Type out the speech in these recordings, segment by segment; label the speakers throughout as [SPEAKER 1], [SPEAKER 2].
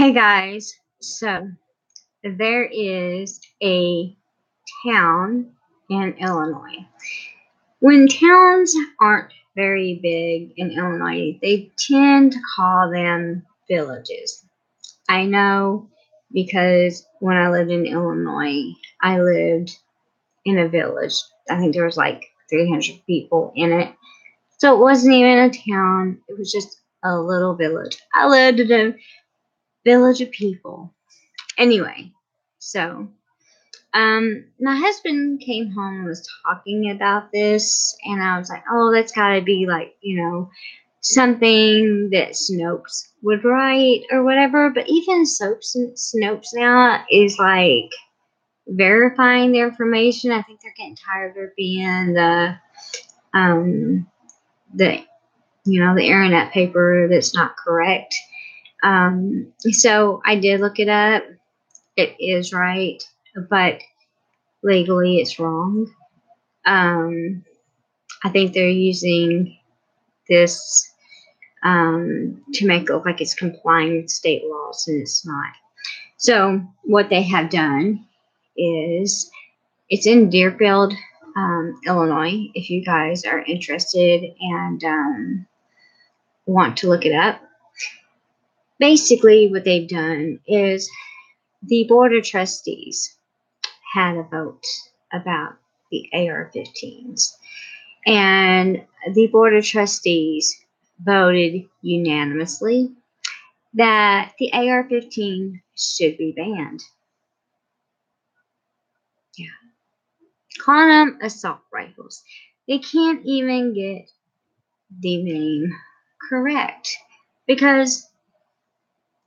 [SPEAKER 1] Hey guys, so there is a town in Illinois. When towns aren't very big in Illinois, they tend to call them villages. I know because when I lived in Illinois, I lived in a village. I think there was like 300 people in it. So it wasn't even a town, it was just a little village. I lived in a village of people. Anyway, so my husband came home and was talking about this, and I was like, oh, that's gotta be like, something that Snopes would write or whatever. But even Snopes now is like verifying the information. I think they're getting tired of being um, the the internet paper that's not correct. So I did look it up. It is right, but legally it's wrong. I think they're using this to make it look like it's complying with state laws, and it's not. So what they have done is it's in Dearfield, Illinois. If you guys are interested and want to look it up, basically what they've done is the board of trustees had a vote about the AR-15s. And the Board of Trustees voted unanimously that the AR-15 should be banned. Yeah. Calling them assault rifles. They can't even get the name correct because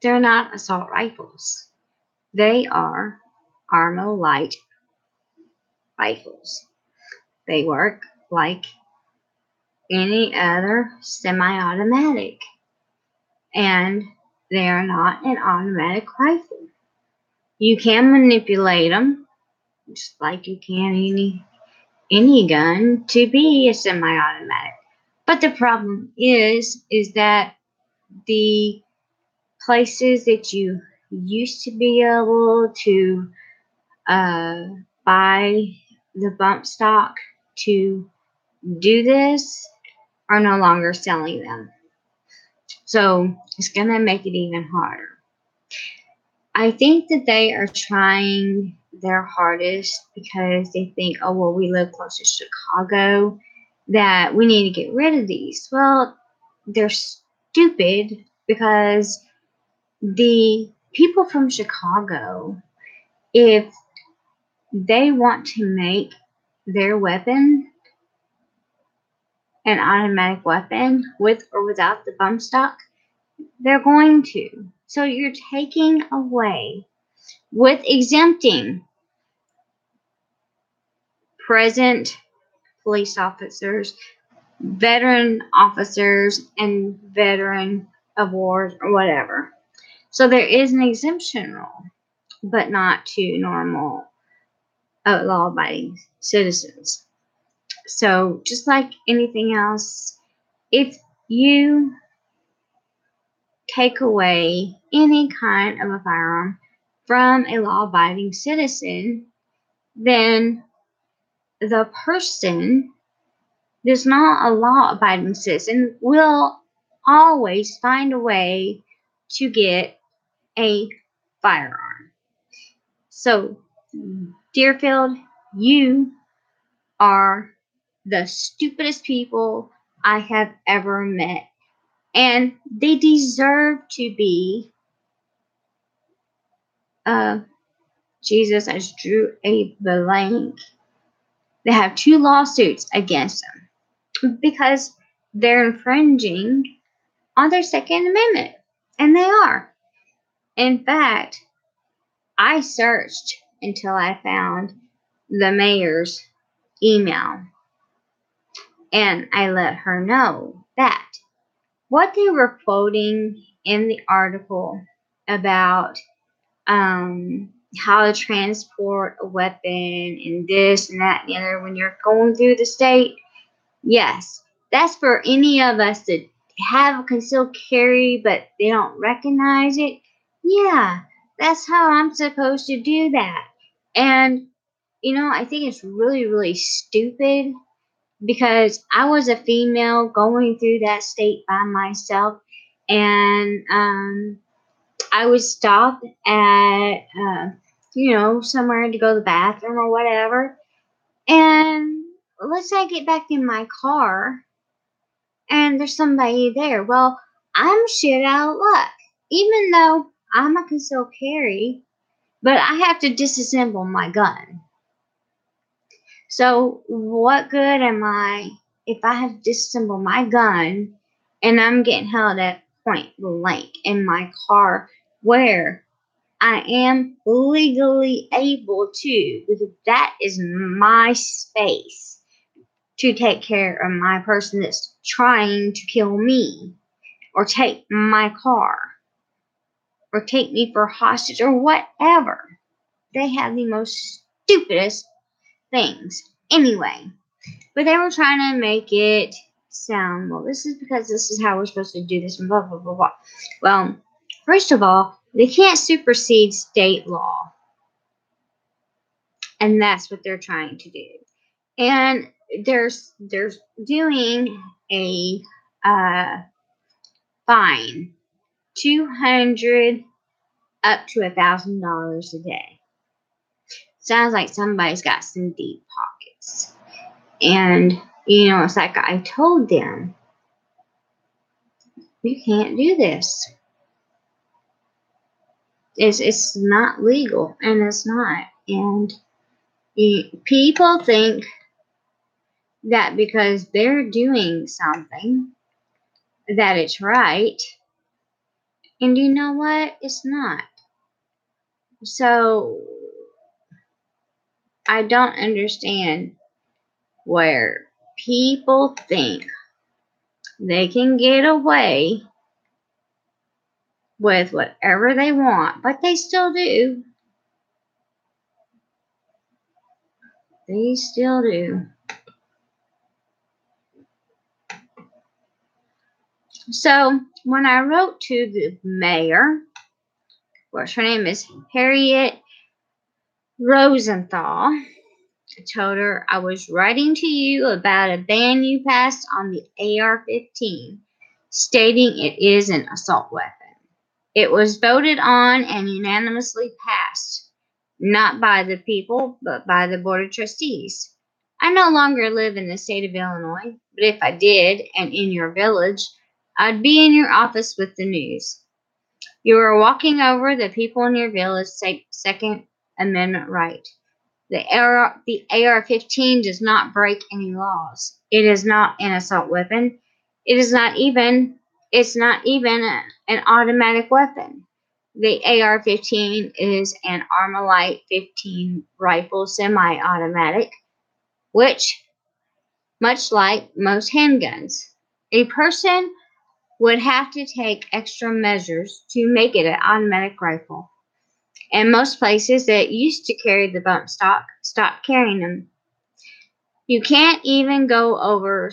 [SPEAKER 1] they're not assault rifles. They are Armalite rifles. They work like any other semi-automatic, and they are not an automatic rifle. You can manipulate them just like you can any gun to be a semi-automatic. But the problem is that the places that you used to be able to buy the bump stock to do this are no longer selling them. So it's going to make it even harder. I think that they are trying their hardest because they think, oh, well, we live close to Chicago, that we need to get rid of these. Well, they're stupid because the people from Chicago, if they want to make their weapon an automatic weapon with or without the bump stock, they're going to. So you're taking away, with exempting present police officers, veteran officers, and veteran of wars or whatever. So there is an exemption rule, but not to normal law-abiding citizens. So just like anything else, if you take away any kind of a firearm from a law-abiding citizen, then the person that's not a law-abiding citizen will always find a way to get a firearm. So, Dearfield, you are the stupidest people I have ever met. And they deserve to be, Jesus, I just drew a blank. They have 2 lawsuits against them because they're infringing on their Second Amendment. And they are. In fact, I searched until I found the mayor's email. And I let her know that what they were quoting in the article about how to transport a weapon and this and that and the other when you're going through the state, yes, that's for any of us that have a concealed carry but they don't recognize it. Yeah, that's how I'm supposed to do that. And, I think it's really, really stupid because I was a female going through that state by myself. And I was stopped at, somewhere to go to the bathroom or whatever. And let's say I get back in my car and there's somebody there. Well, I'm shit out of luck. Even though I'm a concealed carry, but I have to disassemble my gun. So what good am I if I have to disassemble my gun and I'm getting held at point blank in my car where I am legally able to, because that is my space to take care of my person that's trying to kill me or take my car or take me for hostage or whatever. They have the most stupidest things. Anyway, but they were trying to make it sound, well, this is because this is how we're supposed to do this and blah, blah, blah, blah. Well, first of all, they can't supersede state law. And that's what they're trying to do. And they're doing a fine, 200 up to $1,000 a day. Sounds like somebody's got some deep pockets. And it's like I told them, you can't do this. It's not legal, and it's not. And people think that because they're doing something that it's right, and you know what? It's not. So I don't understand where people think they can get away with whatever they want, but they still do. They still do. So when I wrote to the mayor, which her name is Harriet Rosenthal, I told her I was writing to you about a ban you passed on the AR-15, stating it is an assault weapon. It was voted on and unanimously passed, not by the people, but by the Board of Trustees. I no longer live in the state of Illinois, but if I did, and in your village, I'd be in your office with the news. You are walking over the people in your village Second Amendment right. The AR-15 does not break any laws. It is not an assault weapon. It's not even an automatic weapon. The AR-15 is an Armalite 15 rifle semi-automatic, which, much like most handguns, a person would have to take extra measures to make it an automatic rifle. And most places that used to carry the bump stock stopped carrying them. You can't even go over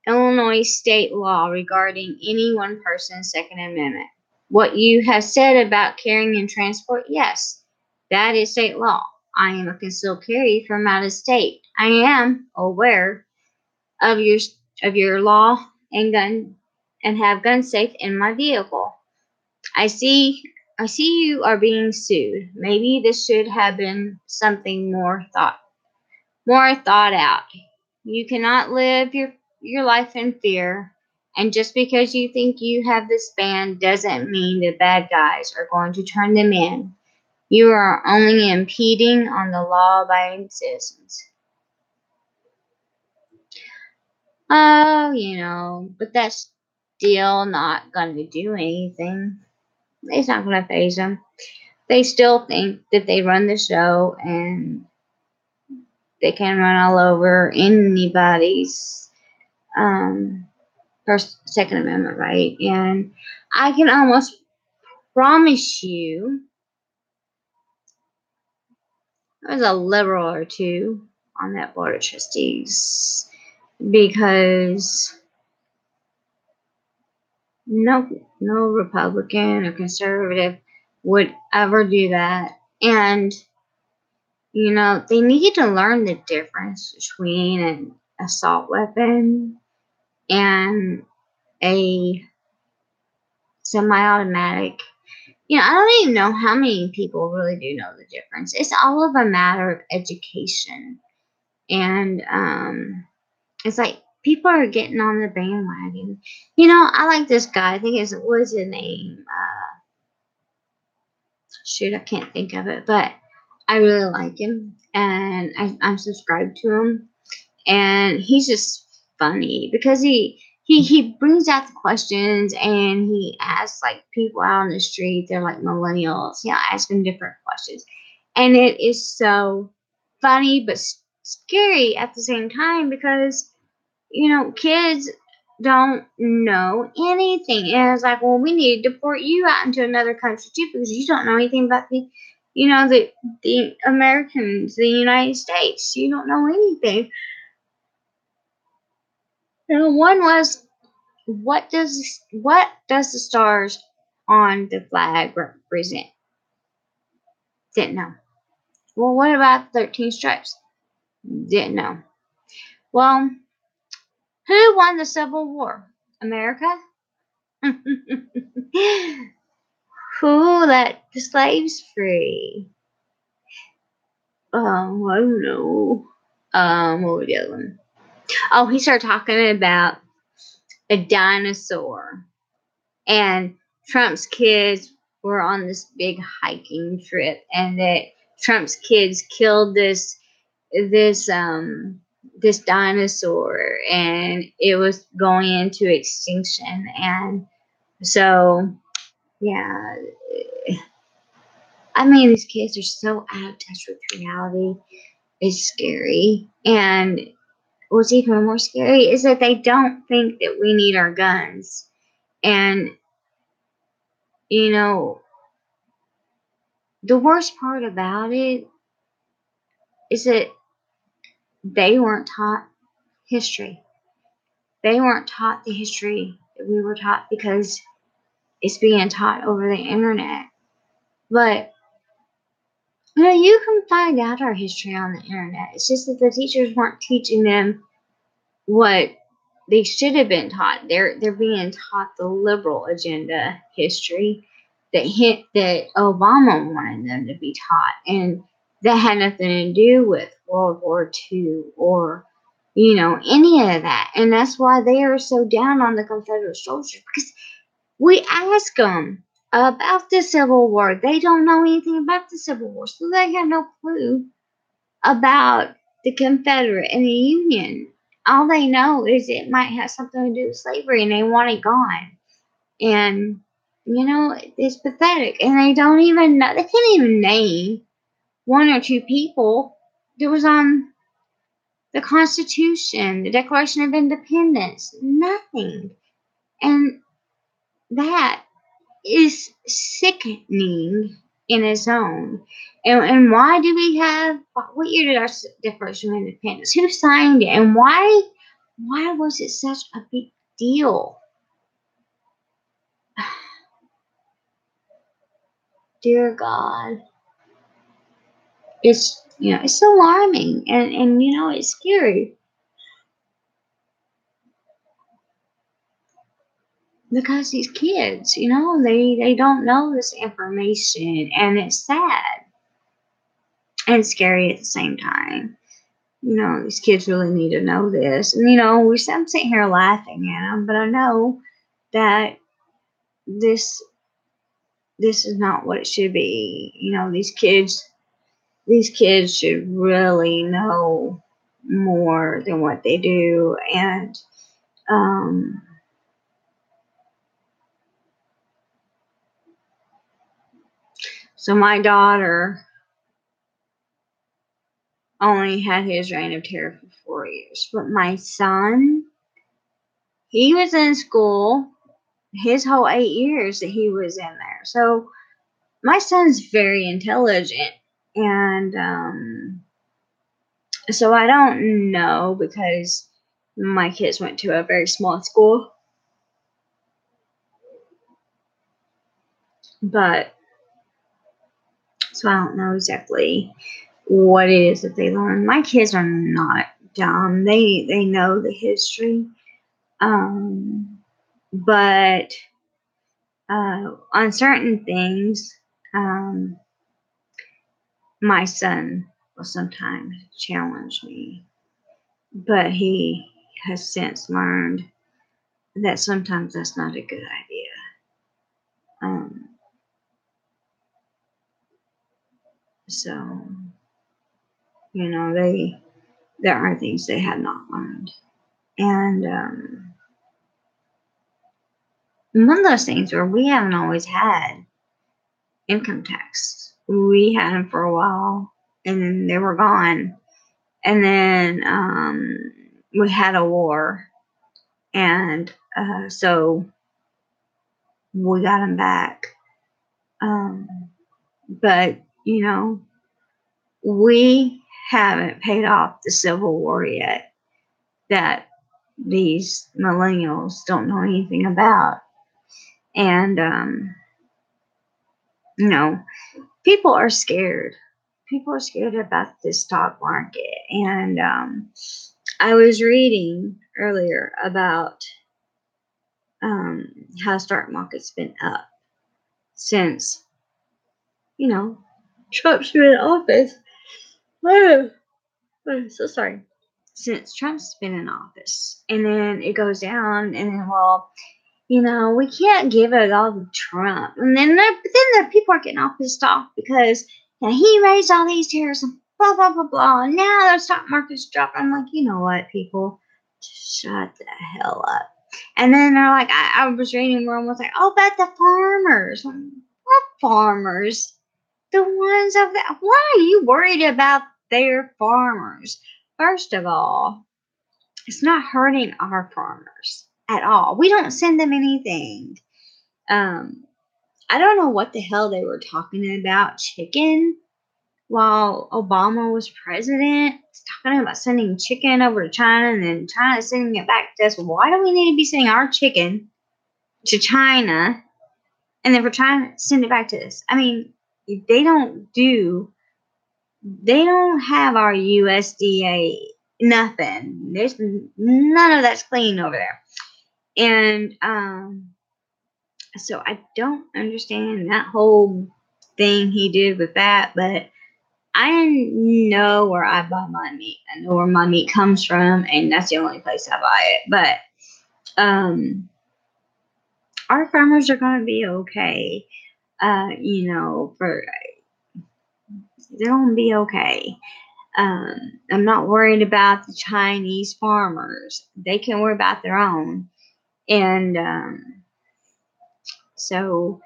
[SPEAKER 1] Illinois state law regarding any one person's Second Amendment. What you have said about carrying and transport, yes, that is state law. I am a concealed carry from out of state. I am aware of your law and gun and have gun safe in my vehicle. I see you are being sued. Maybe this should have been something more thought out. You cannot live your life in fear, and just because you think you have this ban doesn't mean the bad guys are going to turn them in. You are only impeding on the law-abiding citizens. Oh, but that's still not going to do anything. It's not going to faze them. They still think that they run the show and they can run all over anybody's First, Second Amendment right. And I can almost promise you there's a liberal or two on that Board of Trustees because no Republican or conservative would ever do that. And, they need to learn the difference between an assault weapon and a semi-automatic. I don't even know how many people really do know the difference. It's all of a matter of education. And it's like people are getting on the bandwagon. I like this guy. I think what's his name? Shoot, I can't think of it, but I really like him, and I'm subscribed to him, and he's just funny because he brings out the questions, and he asks like people out on the street. They're like millennials, asking different questions, and it is so funny but scary at the same time because kids don't know anything. And it's like, well, we need to deport you out into another country too because you don't know anything about the Americans, the United States. You don't know anything. One was, what does the stars on the flag represent? Didn't know. Well, what about 13 stripes? Didn't know. Well, who won the Civil War? America? Who let the slaves free? I don't know. What was the other one? Oh, he started talking about a dinosaur. And Trump's kids were on this big hiking trip, and that Trump's kids killed this dinosaur, and it was going into extinction. And so, yeah, I mean, these kids are so out of touch with reality. It's scary. And what's even more scary is that they don't think that we need our guns. And, the worst part about it is that they weren't taught history. They weren't taught the history that we were taught because it's being taught over the internet. But, you can find out our history on the internet. It's just that the teachers weren't teaching them what they should have been taught. They're being taught the liberal agenda history that Obama wanted them to be taught, and that had nothing to do with World War II or any of that. And that's why they are so down on the Confederate soldiers, because we ask them about the Civil War. They don't know anything about the Civil War, so they have no clue about the Confederate and the Union. All they know is it might have something to do with slavery, and they want it gone. And it's pathetic. And they don't even know. They can't even name one or two people that was on the Constitution, the Declaration of Independence. Nothing. And that is sickening in its own. And why do we have? What year did our Declaration of Independence? Who signed it? And why was it such a big deal? Dear God, it's alarming, and it's scary because these kids, they don't know this information, and it's sad and scary at the same time. These kids really need to know this. And, I'm sitting here laughing at them, but I know that this is not what it should be. These kids should really know more than what they do. And, so my daughter only had his reign of terror for 4 years, but my son, he was in school his whole 8 years that he was in there. So my son's very intelligent, and so I don't know because my kids went to a very small school, but So I don't know exactly what it is that they learn. My kids are not dumb. They know the history. But on certain things, um, my son will sometimes challenge me, but he has since learned that sometimes that's not a good idea. Um, so there are things they have not learned, and one of those things where we haven't always had income tax. We had them for a while, and then they were gone, and then we had a war, and so we got them back. But we haven't paid off the Civil War yet that these millennials don't know anything about. And, people are scared. People are scared about the stock market. And I was reading earlier about how stock market's been up since, Trump's been in office. I'm so sorry. Since Trump's been in office. And then it goes down, and then, we can't give it all to Trump. And then the people are getting all pissed off because he raised all these tariffs and blah, blah, blah, blah. And now the stock market's dropping. I'm like, you know what, people? Just shut the hell up. And then they're like, I was reading where I was like, oh, about the farmers. What farmers? The ones of that. Why are you worried about their farmers? First of all, it's not hurting our farmers at all. We don't send them anything. I don't know what the hell they were talking about chicken while Obama was president. He's talking about sending chicken over to China and then China sending it back to us. Why do we need to be sending our chicken to China and then for China to send it back to us? I mean, they don't have our USDA, nothing. There's none of that's clean over there. And so I don't understand that whole thing he did with that, but I know where I buy my meat. I know where my meat comes from, and that's the only place I buy it. But our farmers are going to be okay. They're going to be okay. I'm not worried about the Chinese farmers. They can worry about their own. And so,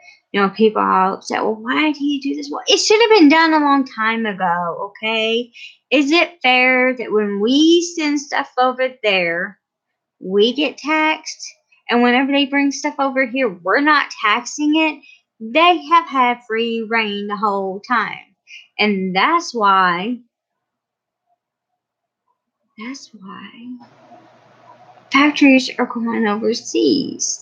[SPEAKER 1] people are upset. Well, why did he do this? Well, it should have been done a long time ago, okay? Is it fair that when we send stuff over there, we get taxed? And whenever they bring stuff over here, we're not taxing it? They have had free reign the whole time. And that's why factories are going overseas.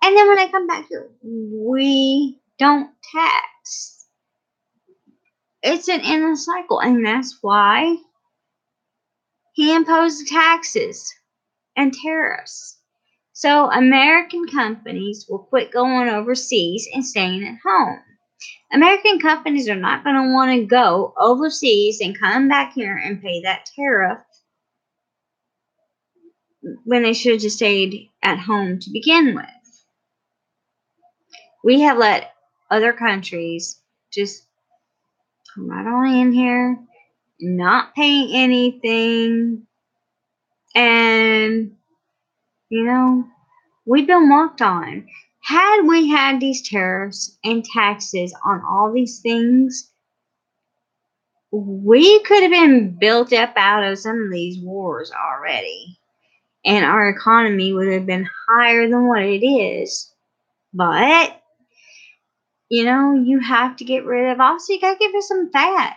[SPEAKER 1] And then when they come back here, we don't tax. It's an endless cycle, and that's why he imposed taxes and tariffs. So American companies will quit going overseas and staying at home. American companies are not going to want to go overseas and come back here and pay that tariff when they should have just stayed at home to begin with. We have let other countries just come right on in here, not pay anything, and we've been walked on. Had we had these tariffs and taxes on all these things, we could have been built up out of some of these wars already, and our economy would have been higher than what it is. But you have to get rid of. Also, you gotta get rid of some fat.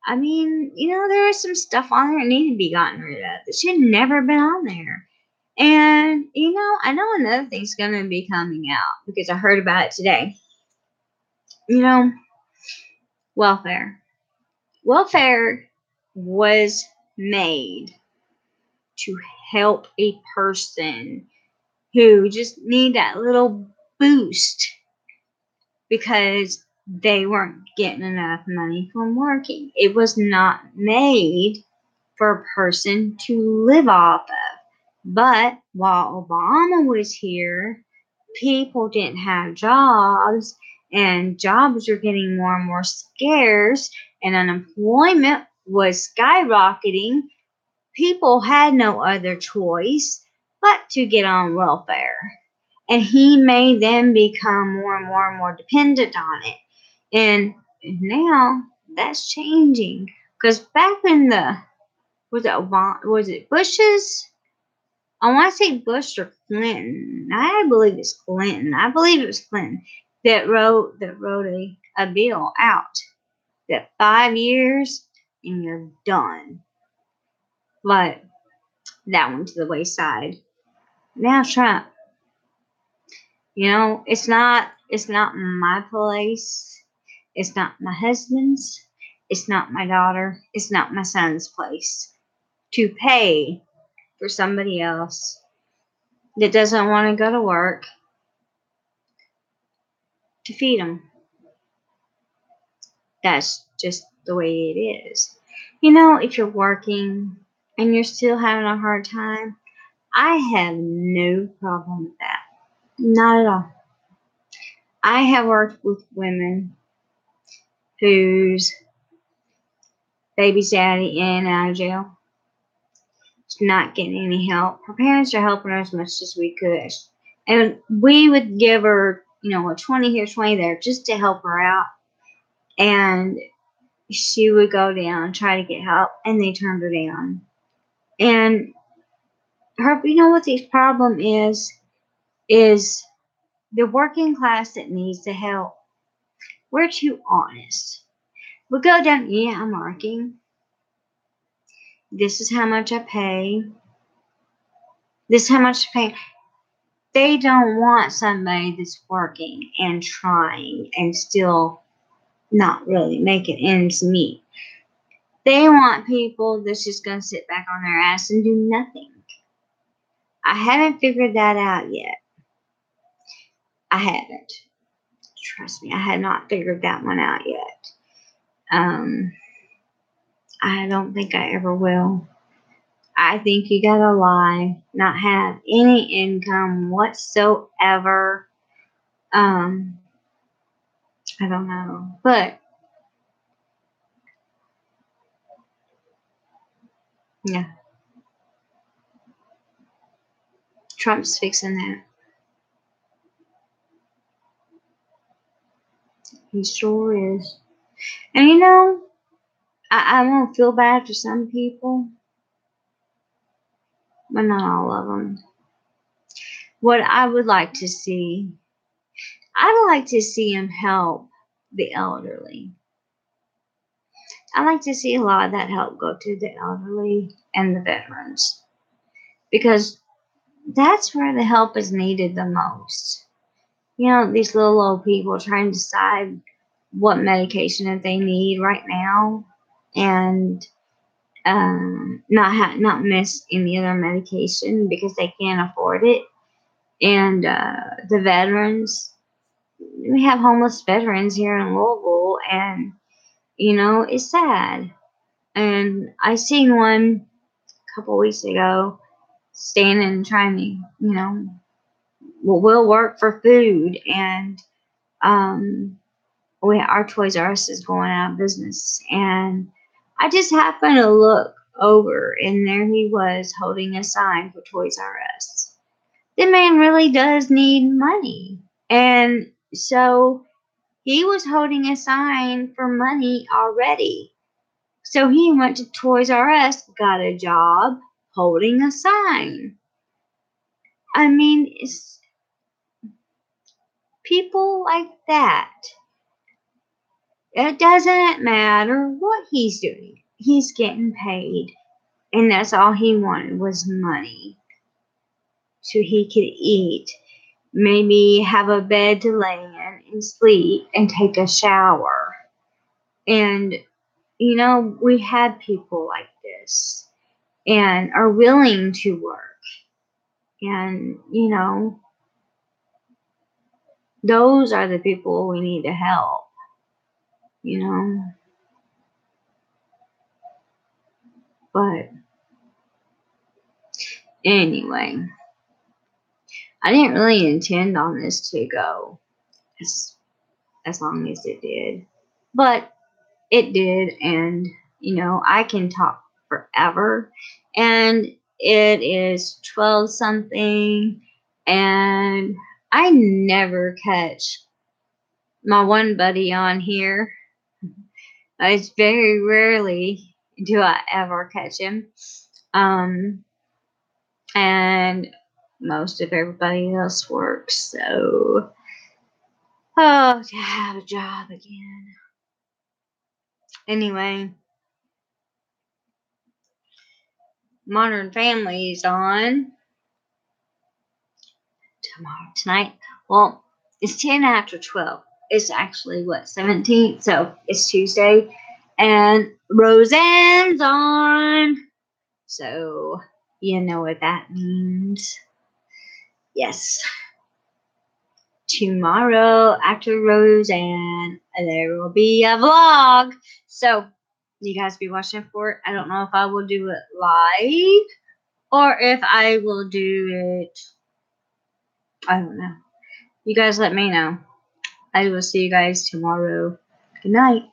[SPEAKER 1] I mean, there is some stuff on there that needs to be gotten rid of. It should never have been on there. And, I know another thing's going to be coming out because I heard about it today. You know, welfare. Welfare was made to help a person who just need that little boost because they weren't getting enough money from working. It was not made for a person to live off of. But while Obama was here, people didn't have jobs, and jobs were getting more and more scarce, and unemployment was skyrocketing. People had no other choice but to get on welfare. And he made them become more and more and more dependent on it. And now that's changing. Because back in the was it Obama, was it Bush's? I want to say Bush or Clinton. I believe it's Clinton. I believe it was Clinton that wrote a bill out that 5 years and you're done. But that went to the wayside. Now Trump, it's not my place. It's not my husband's. It's not my daughter. It's not my son's place to pay for somebody else that doesn't want to go to work to feed them. That's just the way it is. If you're working and you're still having a hard time, I have no problem with that. Not at all. I have worked with women whose baby's daddy in and out of jail. She's not getting any help. Her parents are helping her as much as we could. And we would give her, a 20 here, 20 there, just to help her out. And she would go down and try to get help, and they turned her down. And her, what the problem is the working class that needs the help. We're too honest. We go down, yeah, I'm working. This is how much I pay. This is how much I pay. They don't want somebody that's working and trying and still not really making ends meet. They want people that's just going to sit back on their ass and do nothing. I haven't figured that out yet. I haven't. Trust me, I had not figured that one out yet. I don't think I ever will. I think you gotta lie, not have any income whatsoever. I don't know. But, yeah, Trump's fixing that. He sure is. And I won't feel bad for some people, but not all of them. What I would like to see, I'd like to see him help the elderly. I like to see a lot of that help go to the elderly and the veterans because that's where the help is needed the most. These little old people trying to decide what medication that they need right now and not miss any other medication because they can't afford it. And the veterans, we have homeless veterans here in Louisville, and it's sad. And I seen one a couple weeks ago standing and trying to, we'll work for food, and our Toys R Us is going out of business, and I just happened to look over, and there he was holding a sign for Toys R Us. The man really does need money, and so he was holding a sign for money already. So he went to Toys R Us, got a job holding a sign. I mean, it's people like that. It doesn't matter what he's doing. He's getting paid. And that's all he wanted was money. So he could eat. maybe have a bed to lay in and sleep and take a shower. And, we have people like this and are willing to work. And, those are the people we need to help, But anyway, I didn't really intend on this to go as long as it did. But it did, and I can talk forever. And it is 12 something, and I never catch my one buddy on here. It's very rarely do I ever catch him. And most of everybody else works, so to have a job again. Anyway, Modern Family's on tonight. Well, it's 10 after 12. It's actually 17th, so it's Tuesday, and Roseanne's on. So you know what that means. Yes. Tomorrow after Roseanne, there will be a vlog. So you guys be watching for it. I don't know if I will do it live or if I will do it. I don't know. You guys let me know. I will see you guys tomorrow. Good night.